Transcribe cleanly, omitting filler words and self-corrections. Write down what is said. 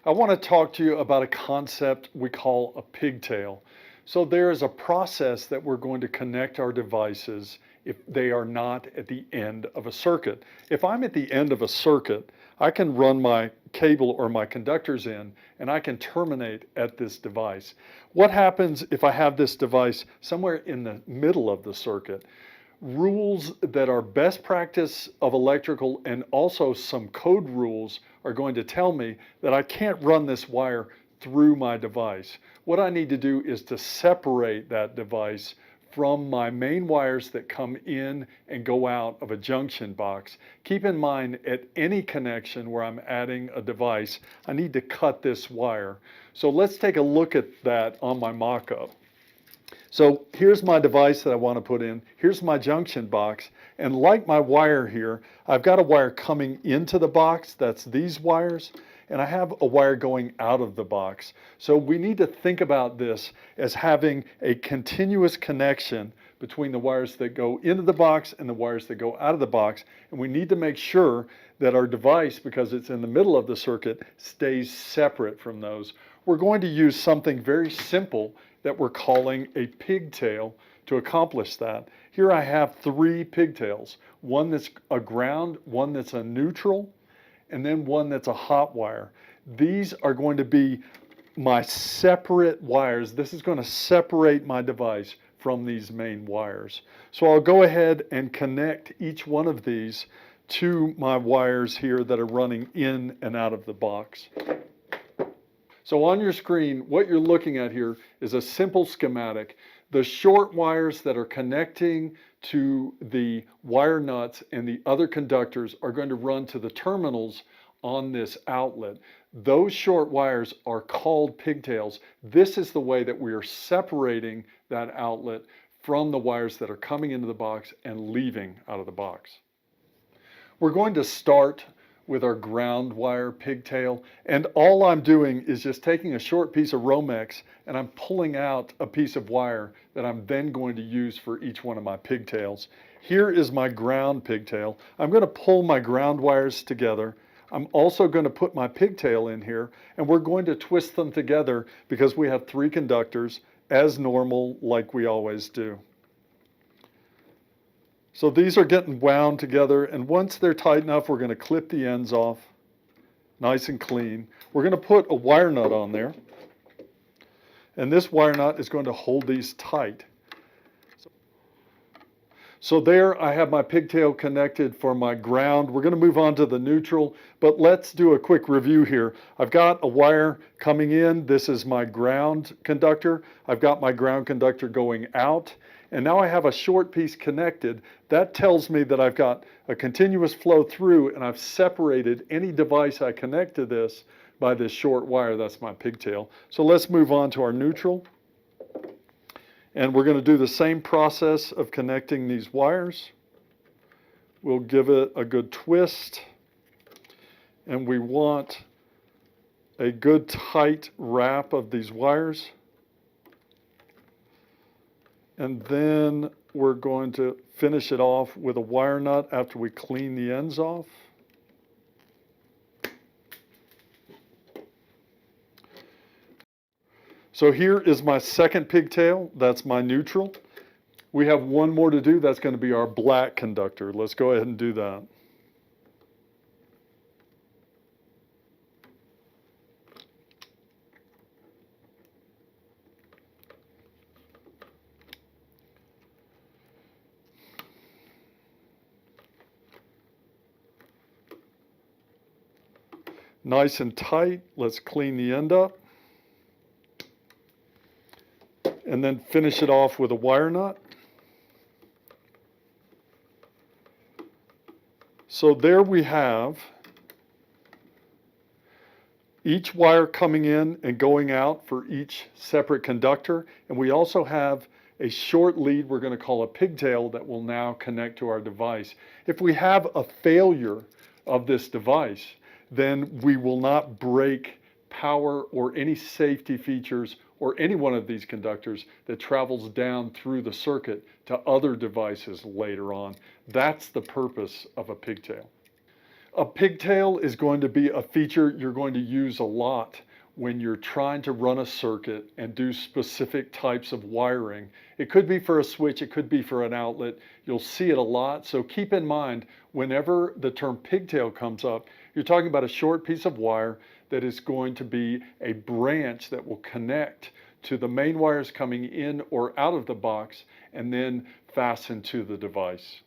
I want to talk to you about a concept we call a pigtail. So there is a process that we're going to connect our devices if they are not at the end of a circuit. If I'm at the end of a circuit, I can run my cable or my conductors in and I can terminate at this device. What happens if I have this device somewhere in the middle of the circuit? Rules that are best practice of electrical and also some code rules are going to tell me that I can't run this wire through my device. What I need to do is to separate that device from my main wires that come in and go out of a junction box. Keep in mind, at any connection where I'm adding a device, I need to cut this wire. So let's take a look at that on my mock-up. So here's my device that I want to put in. Here's my junction box. And like my wire here, I've got a wire coming into the box. That's these wires. And I have a wire going out of the box. So we need to think about this as having a continuous connection between the wires that go into the box and the wires that go out of the box. And we need to make sure that our device, because it's in the middle of the circuit, stays separate from those. We're going to use something very simple that we're calling a pigtail to accomplish that. Here I have three pigtails, one that's a ground, one that's a neutral, and then one that's a hot wire. These are going to be my separate wires. This is going to separate my device from these main wires. So I'll go ahead and connect each one of these to my wires here that are running in and out of the box. So on your screen, what you're looking at here is a simple schematic. The short wires that are connecting to the wire nuts and the other conductors are going to run to the terminals on this outlet. Those short wires are called pigtails. This is the way that we are separating that outlet from the wires that are coming into the box and leaving out of the box. We're going to start with our ground wire pigtail, and all I'm doing is just taking a short piece of Romex and I'm pulling out a piece of wire that I'm then going to use for each one of my pigtails. Here is my ground pigtail. I'm going to pull my ground wires together. I'm also going to put my pigtail in here, and we're going to twist them together because we have three conductors as normal, like we always do. So these are getting wound together, and once they're tight enough, we're going to clip the ends off nice and clean. We're going to put a wire nut on there, and this wire nut is going to hold these tight. So there I have my pigtail connected for my ground. We're going to move on to the neutral, but let's do a quick review here. I've got a wire coming in. This is my ground conductor. I've got my ground conductor going out. And now I have a short piece connected. That tells me that I've got a continuous flow through, and I've separated any device I connect to this by this short wire. That's my pigtail. So let's move on to our neutral. And we're going to do the same process of connecting these wires. We'll give it a good twist. And we want a good tight wrap of these wires. And then we're going to finish it off with a wire nut after we clean the ends off. So here is my second pigtail. That's my neutral. We have one more to do. That's going to be our black conductor. Let's go ahead and do that. Nice and tight. Let's clean the end up. And then finish it off with a wire nut. So there we have each wire coming in and going out for each separate conductor. And we also have a short lead we're going to call a pigtail that will now connect to our device. If we have a failure of this device, then we will not break power or any safety features or any one of these conductors that travels down through the circuit to other devices later on. That's the purpose of a pigtail. A pigtail is going to be a feature you're going to use a lot when you're trying to run a circuit and do specific types of wiring. It could be for a switch, it could be for an outlet. You'll see it a lot, so keep in mind whenever the term pigtail comes up, you're talking about a short piece of wire that is going to be a branch that will connect to the main wires coming in or out of the box and then fasten to the device.